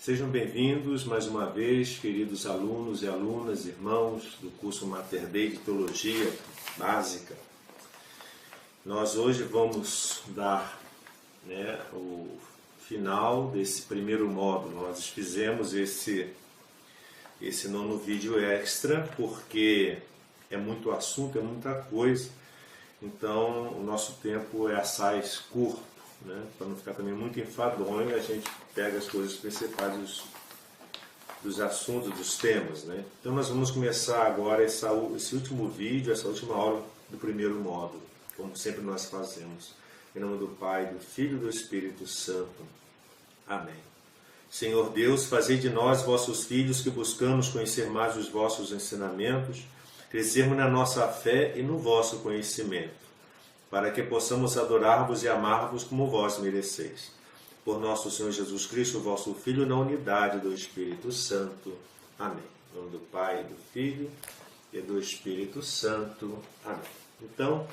Sejam bem-vindos mais uma vez, queridos alunos e alunas, irmãos do curso Mater Dei de Teologia Básica. Nós hoje vamos dar o final desse primeiro módulo. Nós fizemos esse nono vídeo extra porque é muito assunto, é muita coisa. Então o nosso tempo é assaz curto, para não ficar também muito enfadonho, a gente pega as coisas principais dos assuntos, dos temas. Então nós vamos começar agora esse último vídeo, essa última aula do primeiro módulo, como sempre nós fazemos. Em nome do Pai, do Filho e do Espírito Santo. Amém. Senhor Deus, fazei de nós, vossos filhos, que buscamos conhecer mais os vossos ensinamentos, crescermos na nossa fé e no vosso conhecimento, para que possamos adorar-vos e amar-vos como vós mereceis. Por nosso Senhor Jesus Cristo, vosso Filho, na unidade do Espírito Santo. Amém. Em nome do Pai, do Filho e do Espírito Santo. Amém. Então,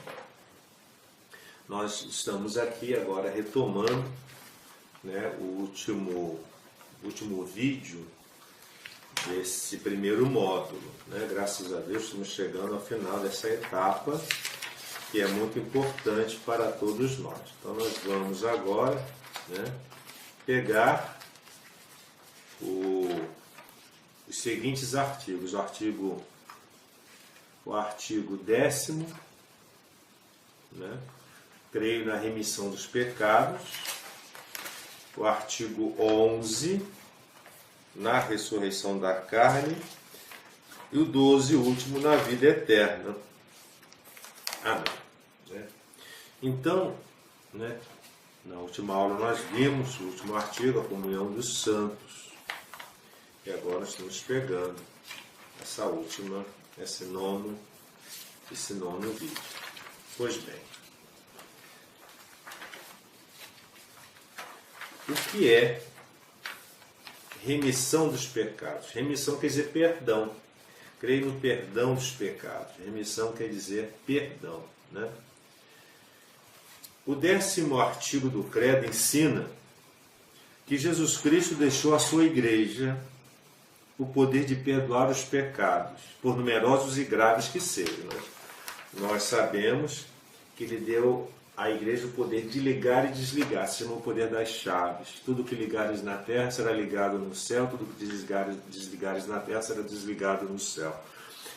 nós estamos aqui agora retomando o último vídeo desse primeiro módulo. Graças a Deus, estamos chegando ao final dessa etapa, que é muito importante para todos nós. Então, nós vamos agora pegar os seguintes artigos. O artigo 10º, creio na remissão dos pecados. O artigo 11, na ressurreição da carne. E o 12, último, na vida eterna. Amém. Então, na última aula nós vimos o último artigo, a comunhão dos santos. E agora estamos pegando esse nono vídeo. Pois bem, o que é remissão dos pecados? Remissão quer dizer perdão. Creio no perdão dos pecados. Remissão quer dizer perdão. O 10º artigo do Credo ensina que Jesus Cristo deixou à sua igreja o poder de perdoar os pecados, por numerosos e graves que sejam. Nós sabemos que ele deu à igreja o poder de ligar e desligar, se chama o poder das chaves. Tudo que ligares na terra será ligado no céu, tudo que desligares na terra será desligado no céu.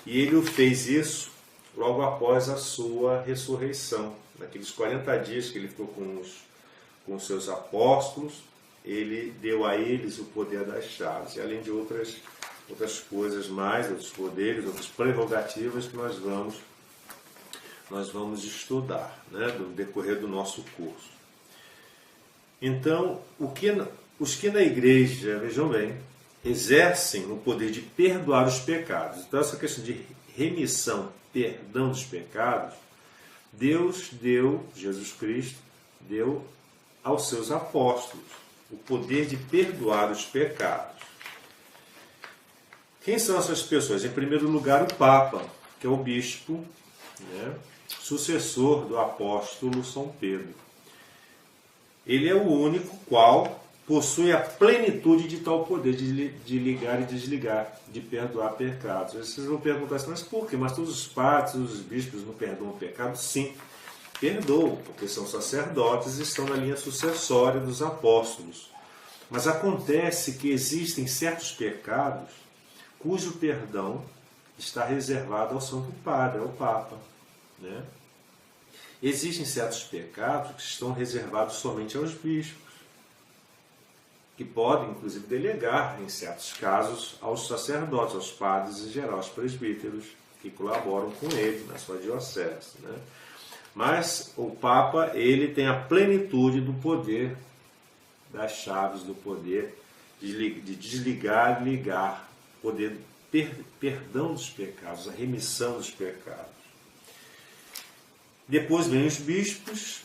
E ele fez isso logo após a sua ressurreição. Naqueles 40 dias que ele ficou com os seus apóstolos, ele deu a eles o poder das chaves, e além de outras coisas mais, outros poderes, outras prerrogativas que nós vamos estudar no decorrer do nosso curso. Então, os que na igreja, vejam bem, exercem o poder de perdoar os pecados. Então, essa questão de remissão, perdão dos pecados, Jesus Cristo deu aos seus apóstolos o poder de perdoar os pecados. Quem são essas pessoas? Em primeiro lugar, o Papa, que é o bispo, sucessor do apóstolo São Pedro. Ele é o único qual possui a plenitude de tal poder de ligar e desligar, de perdoar pecados. Vocês vão perguntar assim, mas por quê? Mas todos os padres, todos os bispos não perdoam o pecado? Sim, perdoam, porque são sacerdotes e estão na linha sucessória dos apóstolos. Mas acontece que existem certos pecados cujo perdão está reservado ao Santo Padre, ao Papa. Existem certos pecados que estão reservados somente aos bispos, que podem, inclusive, delegar, em certos casos, aos sacerdotes, aos padres em geral, aos presbíteros, que colaboram com ele na sua diocese. Mas o Papa, ele tem a plenitude do poder das chaves, do poder de desligar e ligar, poder do perdão dos pecados, a remissão dos pecados. Depois vem os bispos,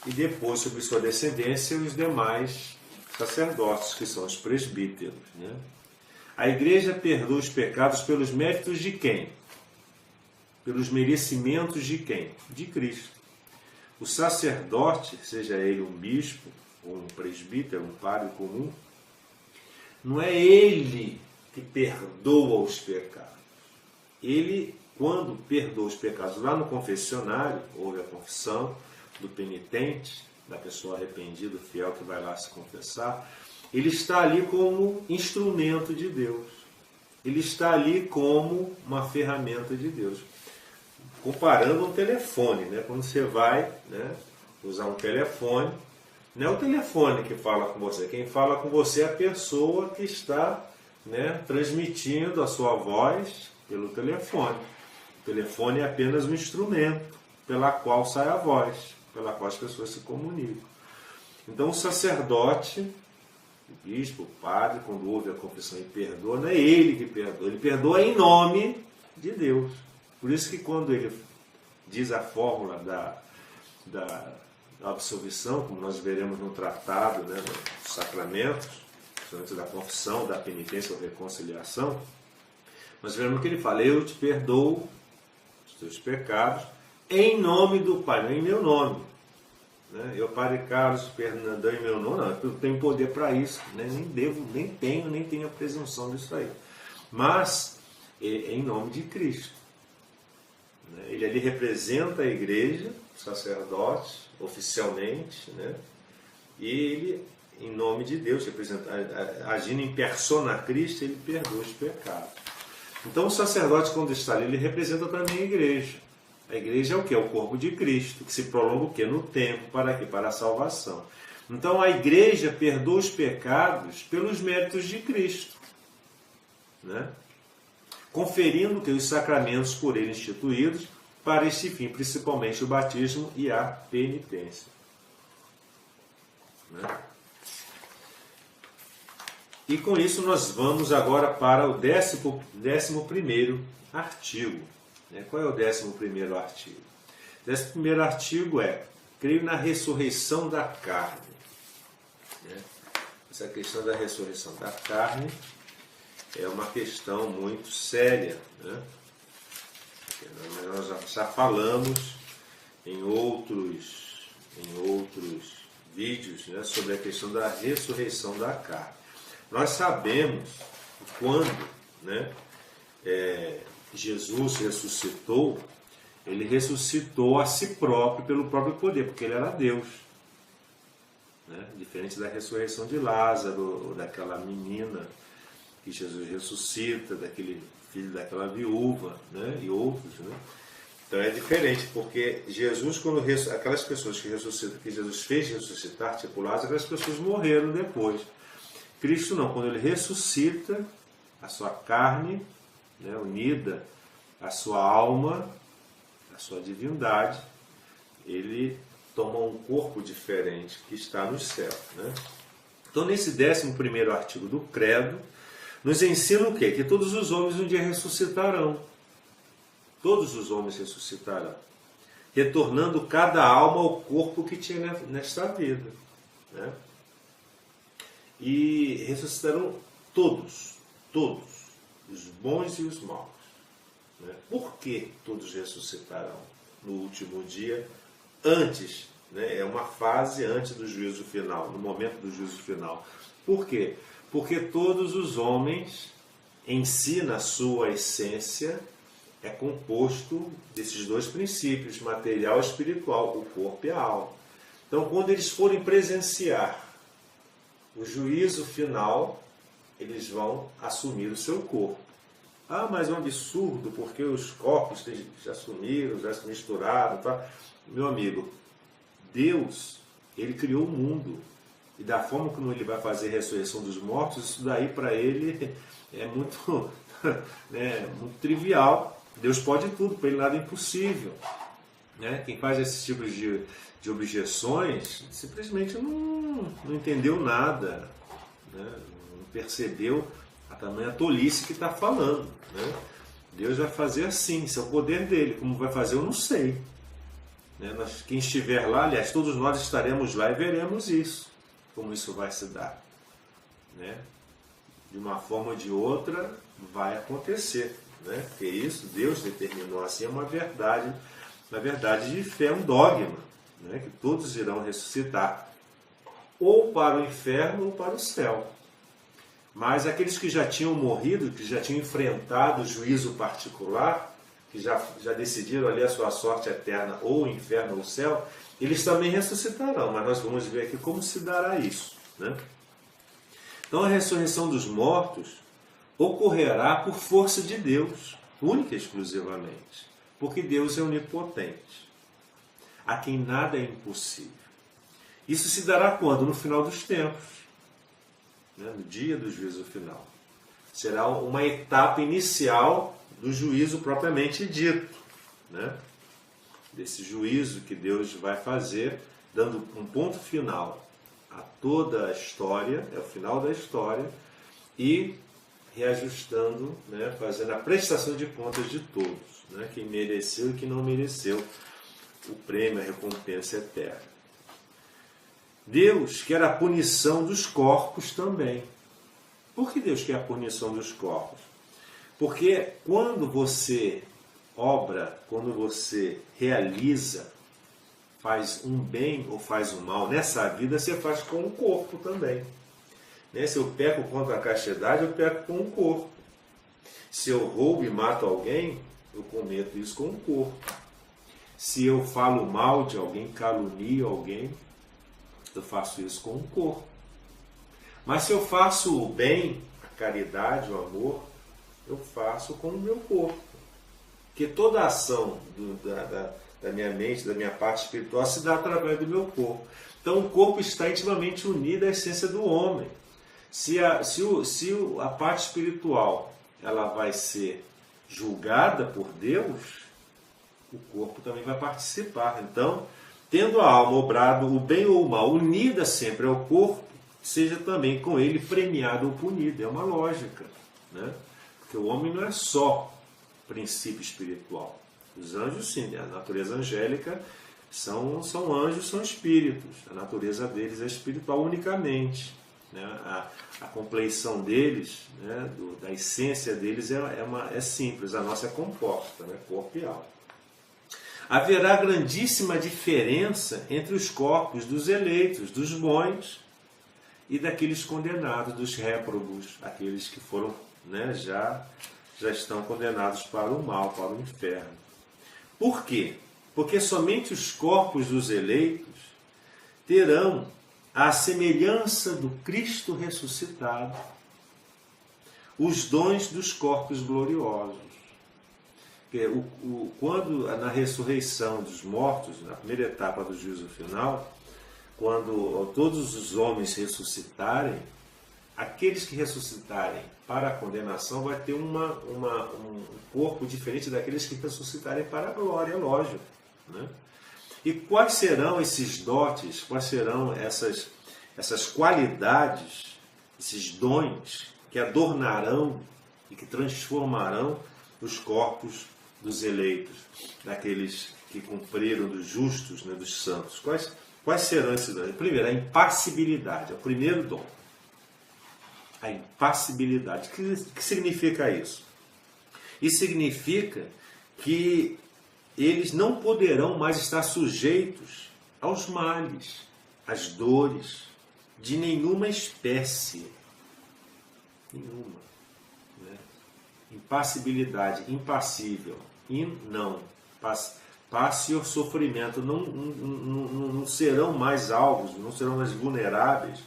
e depois, sobre sua descendência, os demais sacerdotes, que são os presbíteros. A igreja perdoa os pecados pelos méritos de quem? Pelos merecimentos de quem? De Cristo. O sacerdote, seja ele um bispo, ou um presbítero, um padre comum, não é ele que perdoa os pecados. Ele, quando perdoa os pecados lá no confessionário, houve a confissão do penitente, da pessoa arrependida, fiel que vai lá se confessar, ele está ali como instrumento de Deus. Ele está ali como uma ferramenta de Deus. Comparando um telefone, né? Quando você vai, né, usar um telefone, não é o telefone que fala com você. Quem fala com você é a pessoa que está, né, transmitindo a sua voz pelo telefone. O telefone é apenas um instrumento pela qual sai a voz, pela qual as pessoas se comunicam. Então o sacerdote, o bispo, o padre, quando ouve a confissão e perdoa, não é ele que perdoa, ele perdoa em nome de Deus. Por isso que quando ele diz a fórmula da absolvição, como nós veremos no tratado, né, dos sacramentos, antes da confissão, da penitência ou reconciliação, nós veremos que ele fala: eu te perdoo os teus pecados em nome do Pai, não em meu nome. Né? Eu, Padre Carlos Fernandão, em meu nome, não, eu tenho poder para isso, né? nem tenho a presunção disso aí. Mas é em nome de Cristo. Né? Ele ali representa a igreja, os sacerdotes, oficialmente, né? E ele, em nome de Deus, agindo em persona Cristo, ele perdoa os pecados. Então o sacerdote, quando está ali, ele representa também a igreja. A igreja é o quê? É o corpo de Cristo, que se prolonga o quê? No tempo. Para quê? Para a salvação. Então a igreja perdoa os pecados pelos méritos de Cristo, né? Conferindo que os sacramentos por ele instituídos para este fim, principalmente o batismo e a penitência. Né? E com isso nós vamos agora para o 11º artigo. Qual é o 11º artigo? O 11º artigo é: creio na ressurreição da carne. Essa questão da ressurreição da carne é uma questão muito séria, né? Nós já falamos em outros vídeos, né, sobre a questão da ressurreição da carne. Nós sabemos que quando, né, Jesus ressuscitou, ele ressuscitou a si próprio pelo próprio poder, porque ele era Deus. Né? Diferente da ressurreição de Lázaro, ou daquela menina que Jesus ressuscita, daquele filho daquela viúva, né? E outros. Né? Então é diferente, porque Jesus, quando aquelas pessoas que ressuscitam, que Jesus fez ressuscitar, tipo Lázaro, aquelas pessoas morreram depois. Cristo não, quando ele ressuscita, a sua carne, né, unida à sua alma, à sua divindade, ele toma um corpo diferente que está nos céus. Né? Então, nesse 11º artigo do Credo, nos ensina o quê? Que todos os homens um dia ressuscitarão. Todos os homens ressuscitarão, retornando cada alma ao corpo que tinha nesta vida. Né? E ressuscitarão todos, os bons e os maus. Né? Por que todos ressuscitarão no último dia, antes, né? É uma fase antes do juízo final, no momento do juízo final. Por quê? Porque todos os homens, em si, na sua essência, é composto desses dois princípios, material e espiritual, o corpo e a alma. Então, quando eles forem presenciar o juízo final, eles vão assumir o seu corpo. Ah, mas é um absurdo, porque os corpos já sumiram, já se misturaram. Tá? Meu amigo, Deus, ele criou o mundo. E da forma como ele vai fazer a ressurreição dos mortos, isso daí para ele é muito, muito trivial. Deus pode tudo, para ele nada é impossível. Né? Quem faz esses tipos de objeções simplesmente não entendeu nada, né? Não percebeu a tamanha tolice que está falando. Né? Deus vai fazer assim, isso é o poder dele. Como vai fazer, eu não sei. Né? Quem estiver lá, aliás, todos nós estaremos lá e veremos isso, como isso vai se dar. Né? De uma forma ou de outra, vai acontecer. Né? Porque isso, Deus determinou assim, é uma verdade de fé, um dogma, né? Que todos irão ressuscitar, ou para o inferno ou para o céu. Mas aqueles que já tinham morrido, que já tinham enfrentado o juízo particular, que já decidiram ali a sua sorte eterna, ou o inferno ou o céu, eles também ressuscitarão. Mas nós vamos ver aqui como se dará isso, né? Então a ressurreição dos mortos ocorrerá por força de Deus, única e exclusivamente, porque Deus é onipotente, a quem nada é impossível. Isso se dará quando? No final dos tempos, né? No dia do juízo final. Será uma etapa inicial do juízo propriamente dito, né? Desse juízo que Deus vai fazer, dando um ponto final a toda a história, é o final da história, e reajustando, né, fazendo a prestação de contas de todos, né, quem mereceu e quem não mereceu o prêmio, a recompensa eterna. Deus quer a punição dos corpos também. Por que Deus quer a punição dos corpos? Porque quando você obra, quando você realiza, faz um bem ou faz um mal nessa vida, você faz com o corpo também. Se eu peco contra a castidade, eu peco com o corpo. Se eu roubo e mato alguém, eu cometo isso com o corpo. Se eu falo mal de alguém, calunio alguém, eu faço isso com o corpo. Mas se eu faço o bem, a caridade, o amor, eu faço com o meu corpo. Porque toda a ação da minha mente, da minha parte espiritual, se dá através do meu corpo. Então o corpo está intimamente unido à essência do homem. Se a parte espiritual ela vai ser julgada por Deus, o corpo também vai participar. Então, tendo a alma obrado o bem ou o mal unida sempre ao corpo, seja também com ele premiado ou punido. É uma lógica, né? Porque o homem não é só princípio espiritual. Os anjos, sim, a natureza angélica são anjos, são espíritos. A natureza deles é espiritual unicamente. Né? A compleição deles, né, da essência deles é simples, a nossa é composta, né, corpo e alma. Haverá grandíssima diferença entre os corpos dos eleitos, dos bons, e daqueles condenados, dos réprobos, aqueles que foram, né, já estão condenados para o mal, para o inferno. Por quê? Porque somente os corpos dos eleitos terão a semelhança do Cristo ressuscitado, os dons dos corpos gloriosos. Quando na ressurreição dos mortos, na primeira etapa do juízo final, quando todos os homens ressuscitarem, aqueles que ressuscitarem para a condenação vai ter um corpo diferente daqueles que ressuscitarem para a glória, é lógico, né? E quais serão esses dotes, quais serão essas qualidades, esses dons que adornarão e que transformarão os corpos dos eleitos, daqueles que cumpriram, dos justos, né, dos santos? Quais serão esses dons? Primeiro, a impassibilidade, é o primeiro dom. A impassibilidade. O que significa isso? Isso significa que eles não poderão mais estar sujeitos aos males, às dores, de nenhuma espécie. Nenhuma. Né? Impassibilidade, impassível. Não. Passe o sofrimento. Não serão mais alvos, não serão mais vulneráveis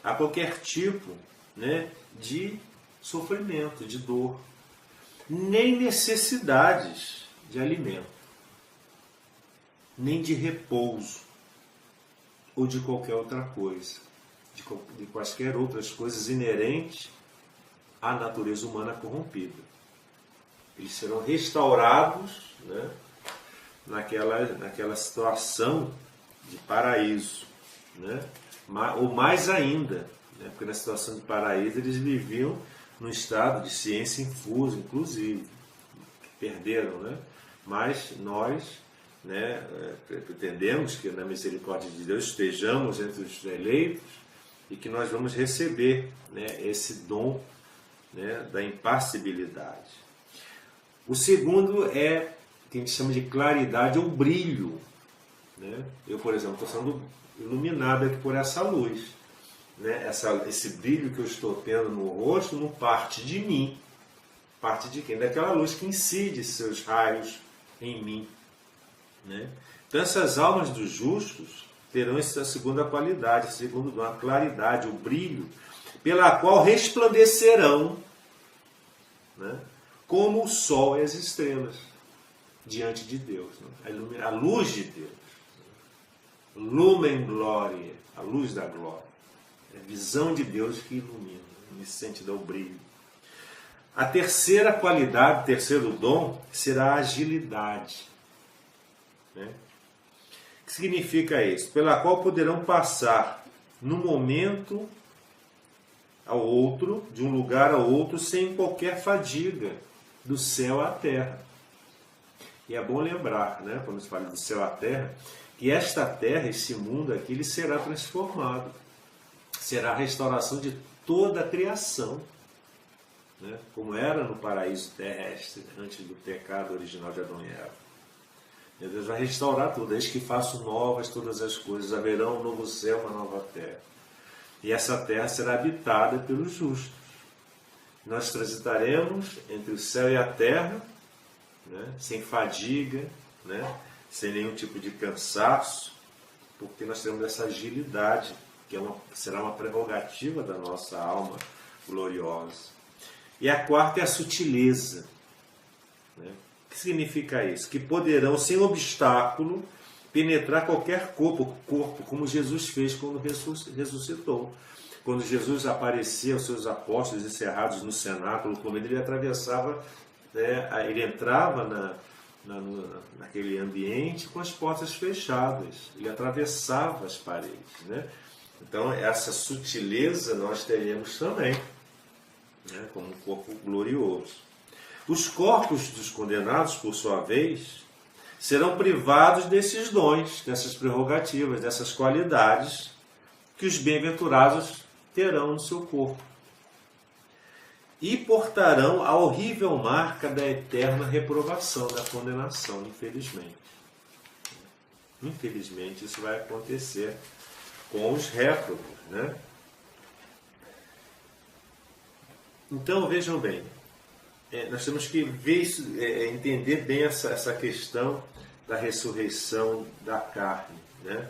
a qualquer tipo, né, de sofrimento, de dor. Nem necessidades de alimento. Nem de repouso, ou de qualquer outra coisa, de quaisquer outras coisas inerentes à natureza humana corrompida. Eles serão restaurados, né, naquela situação de paraíso, né, ou mais ainda, né, porque na situação de paraíso eles viviam num estado de ciência infusa, inclusive, perderam, né, mas nós, né, pretendemos que na misericórdia de Deus estejamos entre os eleitos e que nós vamos receber, né, esse dom, né, da impassibilidade. O segundo é que a gente chama de claridade ou brilho. Né? Eu, por exemplo, estou sendo iluminado aqui por essa luz. né, esse brilho que eu estou tendo no rosto não parte de mim. Parte de quem? Daquela luz que incide seus raios em mim. Né? Então essas almas dos justos terão essa segunda qualidade, segundo a claridade, o brilho, pela qual resplandecerão, né, como o sol e as estrelas diante de Deus. Né? A luz de Deus. Lumen Gloria, a luz da glória. É a visão de Deus que ilumina, nesse sentido, é o brilho. A terceira qualidade, o terceiro dom, será a agilidade. Né? O que significa isso? Pela qual poderão passar num momento ao outro, de um lugar ao outro, sem qualquer fadiga, do céu à terra. E é bom lembrar, né, quando se fala do céu à terra, que esta terra, esse mundo aqui, ele será transformado. Será a restauração de toda a criação. Né, como era no paraíso terrestre, antes do pecado original de Adão e Eva. E Deus vai restaurar tudo. Eis que faço novas todas as coisas. Haverá um novo céu, uma nova terra. E essa terra será habitada pelos justos. Nós transitaremos entre o céu e a terra, né, sem fadiga, né, sem nenhum tipo de cansaço, porque nós temos essa agilidade, que será uma prerrogativa da nossa alma gloriosa. E a quarta é a sutileza. Né? O que significa isso? Que poderão, sem obstáculo, penetrar qualquer corpo, como Jesus fez quando ressuscitou. Quando Jesus aparecia aos seus apóstolos encerrados no cenáculo, quando ele atravessava, né, ele entrava naquele ambiente com as portas fechadas, ele atravessava as paredes. Né? Então, essa sutileza nós teremos também, né, como um corpo glorioso. Os corpos dos condenados, por sua vez, serão privados desses dons, dessas prerrogativas, dessas qualidades que os bem-aventurados terão no seu corpo. E portarão a horrível marca da eterna reprovação, da condenação, infelizmente. Infelizmente, isso vai acontecer com os réprobos, né? Então, vejam bem, nós temos que ver isso, entender bem essa questão da ressurreição da carne. Né?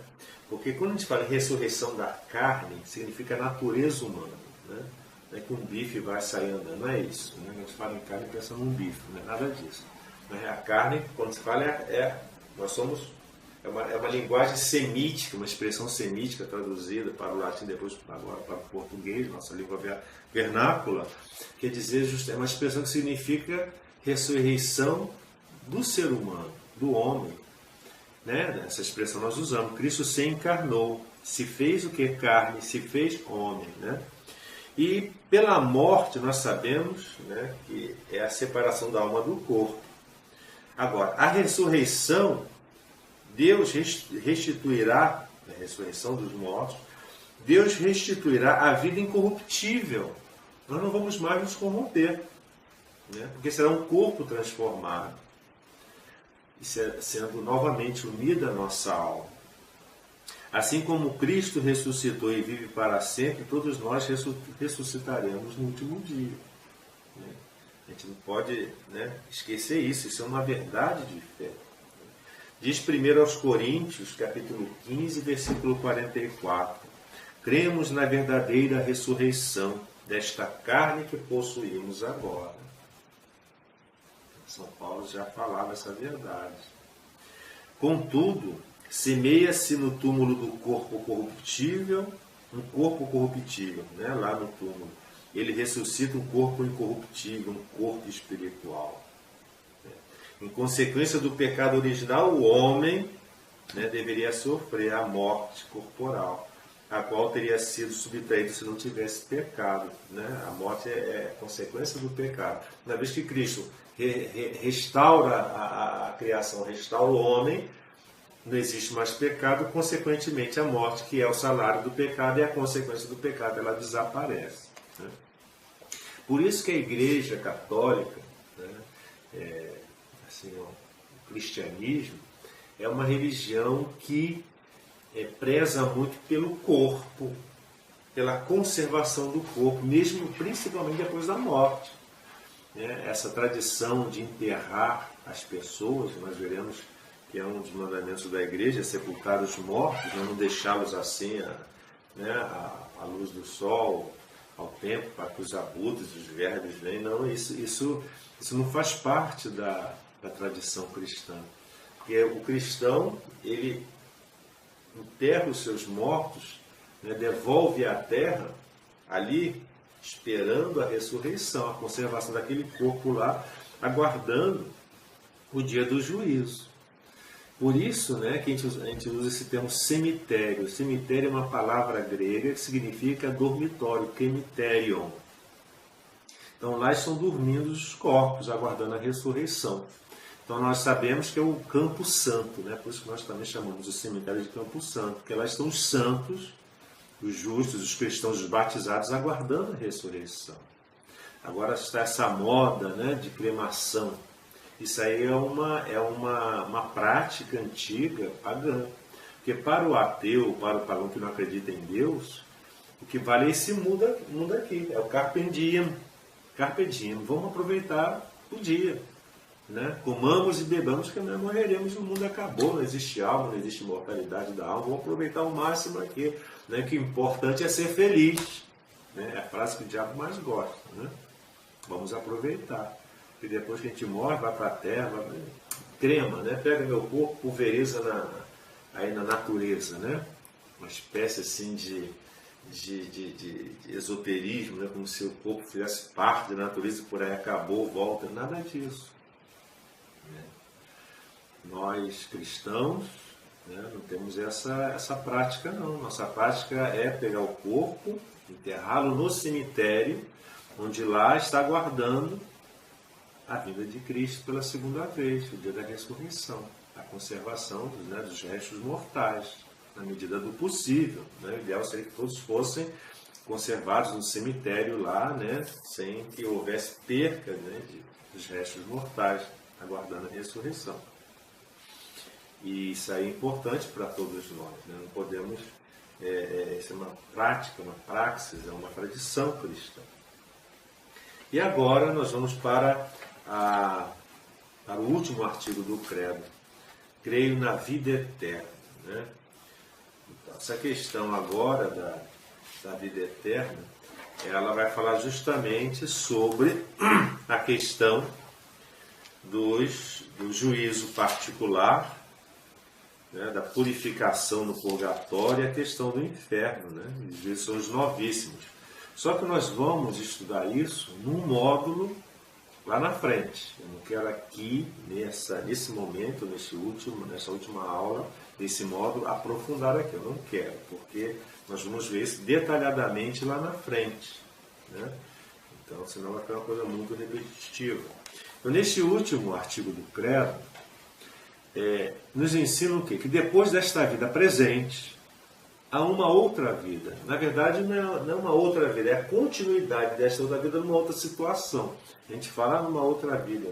Porque quando a gente fala em ressurreição da carne, significa natureza humana. Né? Não é que um bife vai sair andando, não é isso. Né? A gente fala em carne pensando num bife, não é nada disso. Mas a carne, quando se fala, nós somos... É uma linguagem semítica, uma expressão semítica traduzida para o latim, depois agora para o português, nossa língua vernácula, quer dizer, é uma expressão que significa ressurreição do ser humano, do homem. Né? Essa expressão nós usamos. Cristo se encarnou, se fez o que? Carne, se fez homem. Né? E pela morte nós sabemos, né, que é a separação da alma do corpo. Agora, a ressurreição, Deus restituirá, a ressurreição dos mortos, Deus restituirá a vida incorruptível. Nós não vamos mais nos corromper, né? Porque será um corpo transformado, e sendo novamente unida a nossa alma. Assim como Cristo ressuscitou e vive para sempre, todos nós ressuscitaremos no último dia. Né? A gente não pode, né, esquecer isso, isso é uma verdade de fé. Diz 1 Coríntios, capítulo 15, versículo 44. Cremos na verdadeira ressurreição desta carne que possuímos agora. São Paulo já falava essa verdade. Contudo, semeia-se no túmulo do corpo corruptível, um corpo corruptível, né, lá no túmulo. Ele ressuscita um corpo incorruptível, um corpo espiritual. Em consequência do pecado original, o homem, né, deveria sofrer a morte corporal, a qual teria sido subtraído se não tivesse pecado. Né? A morte é consequência do pecado. Uma vez que Cristo restaura a criação, restaura o homem, não existe mais pecado, consequentemente a morte, que é o salário do pecado, e a consequência do pecado, ela desaparece. Né? Por isso que a Igreja Católica, né, o cristianismo, é uma religião que preza muito pelo corpo, pela conservação do corpo, mesmo principalmente depois da morte. Essa tradição de enterrar as pessoas, nós veremos que é um dos mandamentos da igreja, sepultar os mortos, não deixá-los assim à luz do sol, ao tempo, para que os abutres, os vermes venham. Não, isso não faz parte da tradição cristã. Porque o cristão, ele enterra os seus mortos, devolve à terra, ali, esperando a ressurreição, a conservação daquele corpo lá, aguardando o dia do juízo. Por isso, que a gente usa esse termo cemitério. Cemitério é uma palavra grega que significa dormitório, kemiterion. Então lá estão dormindo os corpos, aguardando a ressurreição. Então nós sabemos que é o Campo Santo, por isso que nós também chamamos o cemitério de Campo Santo, porque lá estão os santos, os justos, os cristãos, os batizados, aguardando a ressurreição. Agora está essa moda de cremação. Isso aí é uma prática antiga, pagã. Porque para o ateu, para o pagão que não acredita em Deus, o que vale é esse mundo aqui. É o carpe diem. Carpe diem. Vamos aproveitar o dia. Comamos e bebamos, que amanhã morreremos, o mundo acabou, não existe alma, não existe imortalidade da alma. Vamos aproveitar o máximo aqui. Que o importante é ser feliz. É a frase que o diabo mais gosta. Vamos aproveitar. E depois que a gente morre, vai para a terra, crema, pega meu corpo, pulveriza aí na natureza, uma espécie assim de esoterismo, como se o corpo fizesse parte da natureza, por aí acabou, volta, nada disso. Nós cristãos não temos essa prática não, nossa prática é pegar o corpo, enterrá-lo no cemitério, onde lá está aguardando a vinda de Cristo pela segunda vez, o dia da ressurreição, a conservação dos restos mortais, na medida do possível. O ideal seria que todos fossem conservados no cemitério lá, sem que houvesse perca dos restos mortais, aguardando a ressurreição. E isso aí é importante para todos nós. Não podemos, isso é uma prática, uma praxis, é uma tradição cristã. E agora nós vamos para o último artigo do Credo. Creio na vida eterna. Então, essa questão agora da vida eterna, ela vai falar justamente sobre a questão do juízo particular, da purificação no purgatório e a questão do inferno. Os juízos são os novíssimos. Só que nós vamos estudar isso num módulo lá na frente. Eu não quero aqui, nesse momento, nessa última aula, desse módulo, aprofundar aqui. Eu não quero, porque nós vamos ver isso detalhadamente lá na frente. Então, senão vai ficar uma coisa muito repetitiva. Então, neste último artigo do Credo, nos ensina o quê? Que depois desta vida presente, há uma outra vida. Na verdade, não é uma outra vida, é a continuidade desta outra vida numa outra situação. A gente fala numa outra vida,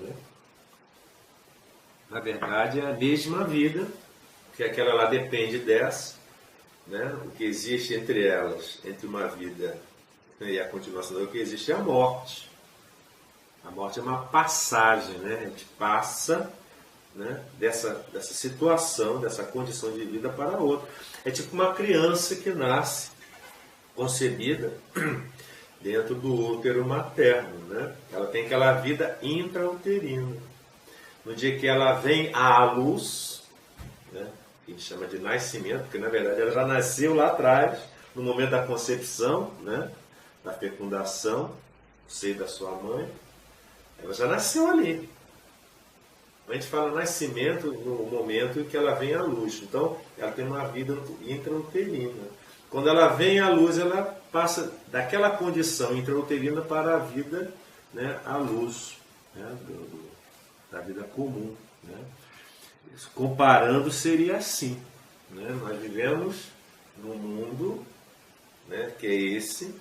Na verdade, é a mesma vida, que aquela lá depende dessa, O que existe entre elas, entre uma vida e a continuação, o que existe é a morte. A morte é uma passagem, A gente passa dessa situação, dessa condição de vida para outra. É tipo uma criança que nasce concebida dentro do útero materno. Ela tem aquela vida intrauterina. No dia que ela vem à luz, que a gente chama de nascimento, porque na verdade ela já nasceu lá atrás, no momento da concepção, da fecundação, no seio da sua mãe, ela já nasceu ali. A gente fala nascimento no momento em que ela vem à luz. Então, ela tem uma vida intrauterina. Quando ela vem à luz, ela passa daquela condição intrauterina para a vida, à luz, da vida comum. Comparando, seria assim. Nós vivemos num mundo, que é esse,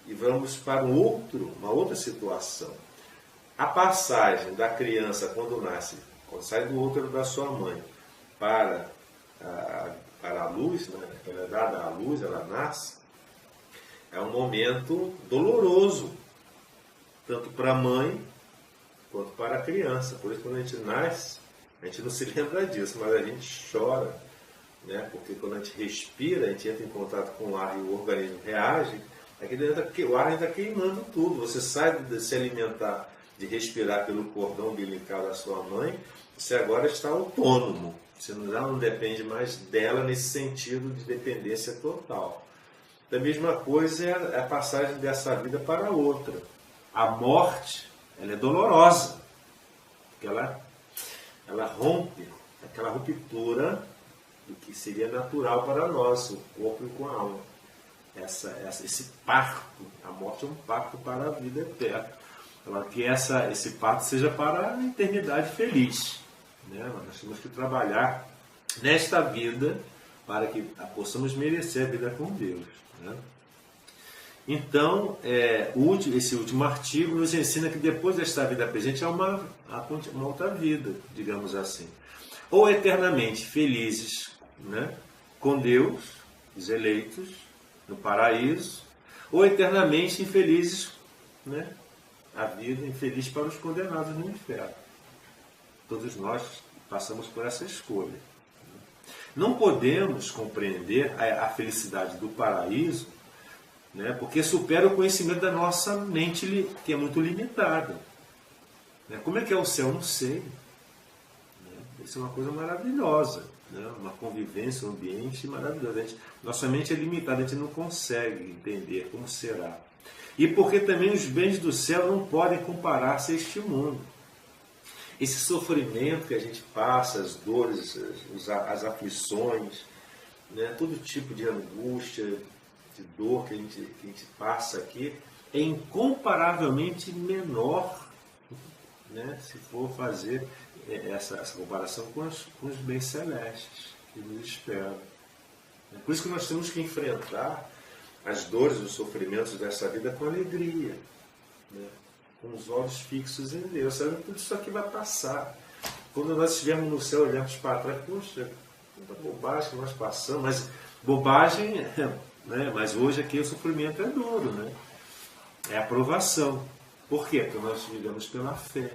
e vamos para uma outra situação. A passagem da criança quando nasce, quando sai do útero da sua mãe para a luz, ela é dada à luz, ela nasce, é um momento doloroso, tanto para a mãe quanto para a criança. Por isso, quando a gente nasce, a gente não se lembra disso, mas a gente chora, né? Porque quando a gente respira, a gente entra em contato com o ar e o organismo reage, aqui dentro, o ar ainda está queimando tudo. Você sai de se alimentar, de respirar pelo cordão umbilical da sua mãe, você agora está autônomo. Você não depende mais dela nesse sentido de dependência total. Da mesma coisa é a passagem dessa vida para outra. A morte, ela é dolorosa, porque ela rompe aquela ruptura do que seria natural para nós, o corpo e com a alma. Esse parto, a morte é um parto para a vida eterna. Então, que esse parto seja para a eternidade feliz, né? Nós temos que trabalhar nesta vida para que possamos merecer a vida com Deus, né? Então, esse último artigo nos ensina que depois desta vida presente há uma outra vida, digamos assim. Ou eternamente felizes, né, com Deus, os eleitos, no paraíso, ou eternamente infelizes, né, a vida infeliz para os condenados no inferno. Todos nós passamos por essa escolha. Não podemos compreender a felicidade do paraíso, né, porque supera o conhecimento da nossa mente, que é muito limitada. Né? Como é que é o céu? Não sei. Né? Isso é uma coisa maravilhosa, né? Uma convivência, um ambiente maravilhoso. Nossa mente é limitada, a gente não consegue entender como será. E porque também os bens do céu não podem comparar-se a este mundo. Esse sofrimento que a gente passa, as dores, as aflições, né? Todo tipo de angústia, de dor que a gente passa aqui, é incomparavelmente menor, né? Se for fazer essa comparação com os bens celestes que nos esperam. É por isso que nós temos que enfrentar as dores e os sofrimentos dessa vida com alegria, né? Com os olhos fixos em Deus, sabendo que tudo isso aqui vai passar. Quando nós estivermos no céu, olhamos para trás, poxa, tanta bobagem que nós passamos, mas bobagem, né? Mas hoje aqui o sofrimento é duro, né? É a provação. Por quê? Porque nós vivemos pela fé.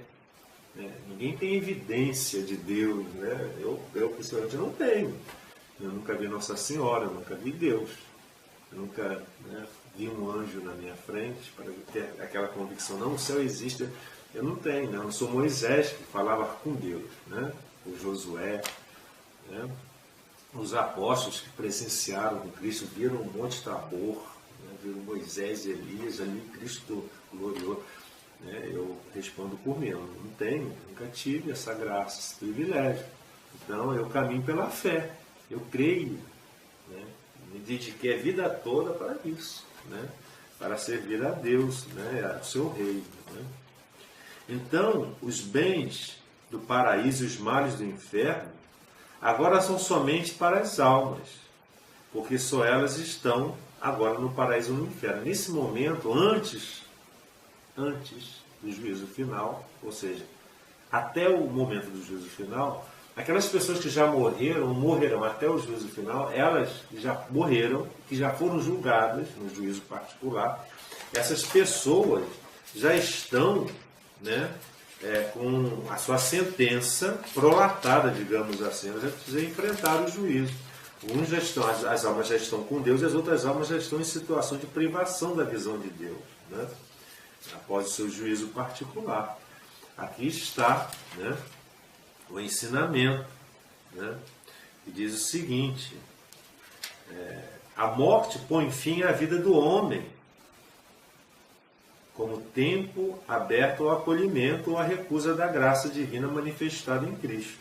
Né? Ninguém tem evidência de Deus, né? Eu pessoalmente não tenho. Eu nunca vi Nossa Senhora, eu nunca vi Deus. Eu nunca, né, vi um anjo na minha frente para ter aquela convicção. Não, o céu existe. Eu não tenho, né? Eu não sou Moisés que falava com Deus, né? O Josué, né? Os apóstolos que presenciaram com Cristo, viram o Monte Tabor, né? Viram Moisés e Elias, ali Cristo glorioso. Né? Eu respondo por mim, eu não tenho, nunca tive essa graça, esse privilégio. Então eu caminho pela fé, eu creio, né? Me dediquei a vida toda para isso, né? Para servir a Deus, né? Ao seu reino. Né? Então, os bens do paraíso e os males do inferno agora são somente para as almas, porque só elas estão agora no paraíso ou no inferno. Nesse momento, antes do juízo final, ou seja, até o momento do juízo final, aquelas pessoas que já morrerão até o juízo final, elas já morreram, que já foram julgadas no juízo particular, essas pessoas já estão, né, com a sua sentença prolatada, digamos assim. Elas já precisam enfrentar o juízo. Uns já estão, as almas já estão com Deus e as outras almas já estão em situação de privação da visão de Deus, né, após o seu juízo particular. Aqui está, né, o ensinamento, né, que diz o seguinte: a morte põe fim à vida do homem, como tempo aberto ao acolhimento ou à recusa da graça divina manifestada em Cristo.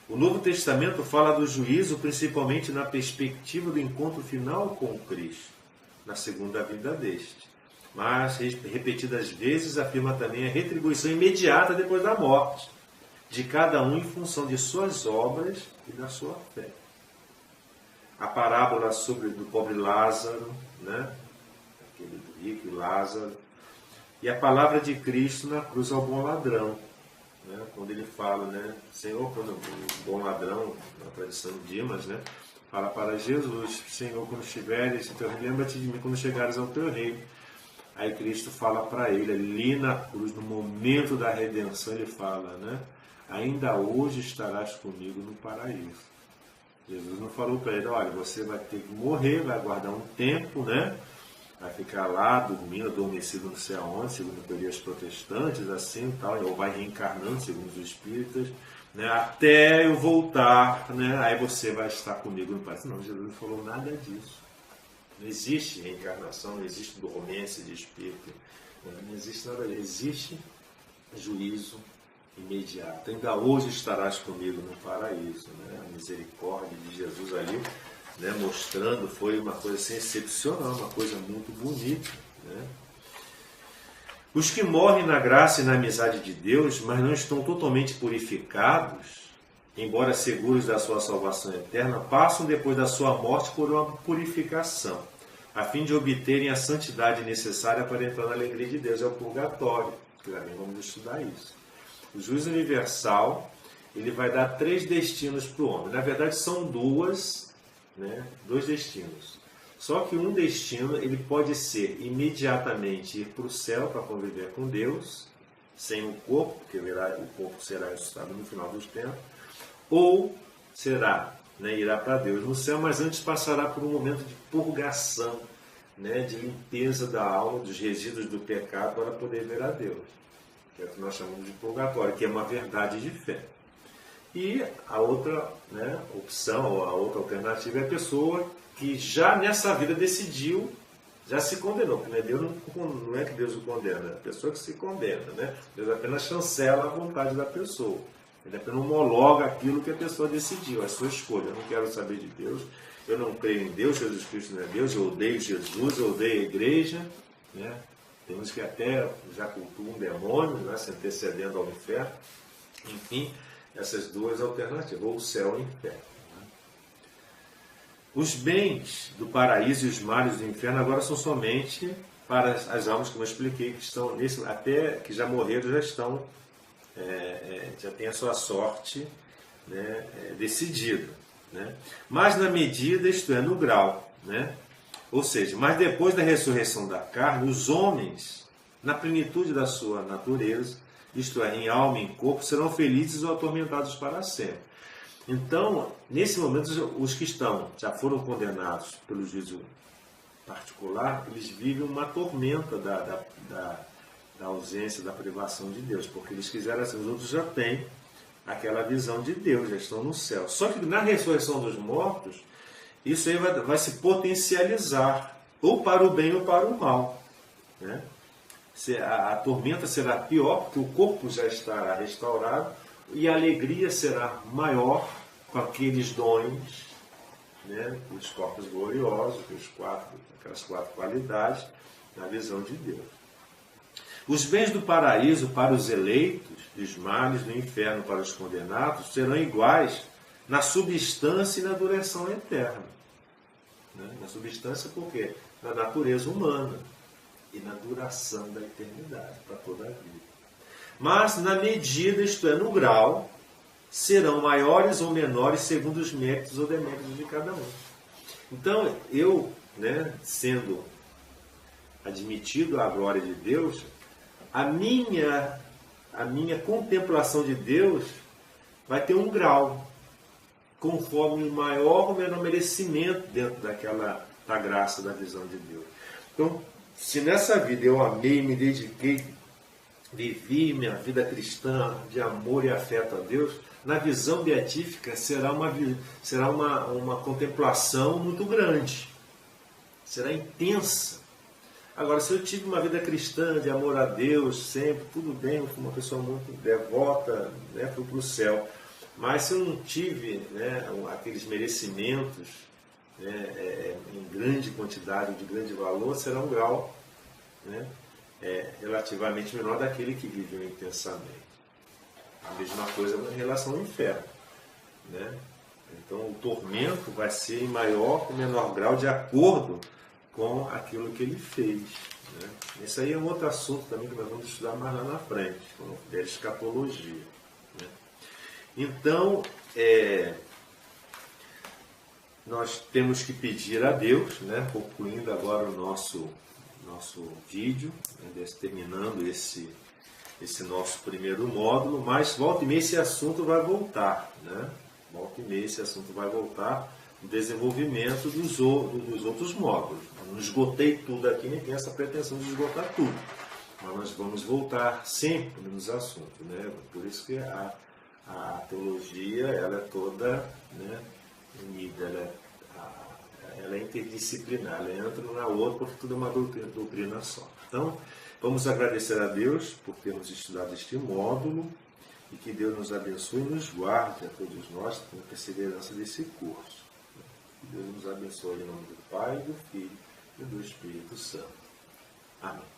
O Novo Testamento fala do juízo principalmente na perspectiva do encontro final com Cristo, na segunda vinda deste. Mas, repetidas vezes, afirma também a retribuição imediata depois da morte, de cada um em função de suas obras e da sua fé. A parábola do pobre Lázaro, né? Aquele do rico e Lázaro, e a palavra de Cristo na cruz ao bom ladrão, né, quando ele fala, né, Senhor, quando o bom ladrão, na tradição de Dimas, né, fala para Jesus, Senhor, quando estiveres, então lembra-te de mim quando chegares ao teu reino. Aí Cristo fala para ele, ali na cruz, no momento da redenção, ele fala, né, ainda hoje estarás comigo no paraíso. Jesus não falou para ele, olha, você vai ter que morrer, vai aguardar um tempo, né, vai ficar lá dormindo, adormecido não sei aonde, segundo teorias protestantes, assim tal, ou vai reencarnando, segundo os espíritas, né, até eu voltar, né, aí você vai estar comigo no paraíso. Não, Jesus não falou nada disso. Não existe reencarnação, não existe dormência de espírito, não existe nada disso. Existe juízo imediato. Ainda hoje estarás comigo no paraíso. Né? A misericórdia de Jesus ali, né, mostrando, foi uma coisa assim, excepcional, uma coisa muito bonita. Né? Os que morrem na graça e na amizade de Deus, mas não estão totalmente purificados, embora seguros da sua salvação eterna, passam depois da sua morte por uma purificação, a fim de obterem a santidade necessária para entrar na alegria de Deus. É o purgatório, que também vamos estudar isso. O juízo universal, ele vai dar 3 destinos para o homem. Na verdade, são dois destinos. Só que um destino, ele pode ser imediatamente ir para o céu para conviver com Deus, sem o corpo, porque o corpo será ressuscitado no final dos tempos, ou será, né, irá para Deus no céu, mas antes passará por um momento de purgação, né, de limpeza da alma, dos resíduos do pecado, para poder ver a Deus, que é o que nós chamamos de purgatório, que é uma verdade de fé. E a outra, né, opção, ou a outra alternativa é a pessoa que já nessa vida decidiu, já se condenou, porque Deus não é que Deus o condena, é a pessoa que se condena, né? Deus apenas chancela a vontade da pessoa. Ele apenas homologa aquilo que a pessoa decidiu, a sua escolha. Eu não quero saber de Deus, eu não creio em Deus, Jesus Cristo não é Deus, eu odeio Jesus, eu odeio a igreja. Né? Tem uns que até já cultuam um demônio, né, se antecedendo ao inferno. Enfim, essas duas alternativas, ou o céu ou o inferno. Né? Os bens do paraíso e os males do inferno agora são somente para as almas, como eu expliquei, que estão nesse, até que já morreram, já estão... já tem a sua sorte, né, decidida. Né? Mas na medida, isto é, no grau. Né? Ou seja, mas depois da ressurreição da carne, os homens, na plenitude da sua natureza, isto é, em alma e em corpo, serão felizes ou atormentados para sempre. Então, nesse momento, os que já foram condenados pelo juízo particular, eles vivem uma tormenta da ausência, da privação de Deus, porque eles quiseram assim, os outros já têm aquela visão de Deus, já estão no céu. Só que na ressurreição dos mortos, isso aí vai se potencializar, ou para o bem ou para o mal. Né? A tormenta será pior, porque o corpo já estará restaurado, e a alegria será maior com aqueles dons, né, os corpos gloriosos, aquelas 4 qualidades, na visão de Deus. Os bens do paraíso para os eleitos, os males do inferno para os condenados, serão iguais na substância e na duração eterna. Né? Na substância, por quê? Na natureza humana e na duração da eternidade, para toda a vida. Mas na medida, isto é, no grau, serão maiores ou menores segundo os méritos ou deméritos de cada um. Então, eu, né, sendo admitido à glória de Deus, a minha contemplação de Deus vai ter um grau, conforme o maior ou menor merecimento dentro da graça, da visão de Deus. Então, se nessa vida eu amei, me dediquei, vivi minha vida cristã de amor e afeto a Deus, na visão beatífica será uma contemplação muito grande, será intensa. Agora, se eu tive uma vida cristã de amor a Deus, sempre, tudo bem, eu fui uma pessoa muito devota, né, fui para o céu, mas se eu não tive, né, aqueles merecimentos, né, em grande quantidade, de grande valor, será um grau, né, relativamente menor daquele que viveu intensamente. A mesma coisa em relação ao inferno. Né? Então o tormento vai ser em maior ou menor grau de acordo com aquilo que ele fez. Né? Esse aí é um outro assunto também que nós vamos estudar mais lá na frente, como é escatologia. né? Então, nós temos que pedir a Deus, né, concluindo agora o nosso vídeo, né, terminando esse nosso primeiro módulo, mas volta e meia esse assunto vai voltar, né? Volta e meia esse assunto vai voltar no desenvolvimento dos outros módulos. Eu não esgotei tudo aqui, nem tenho essa pretensão de esgotar tudo, mas nós vamos voltar sempre nos assuntos, né? Por isso que a teologia ela é toda, né, unida, ela é interdisciplinar, ela entra na outra porque tudo é uma doutrina só. Então, vamos agradecer a Deus por termos estudado este módulo e que Deus nos abençoe e nos guarde a todos nós com a perseverança desse curso. Que Deus nos abençoe em nome do Pai, do Filho e do Espírito Santo. Amém.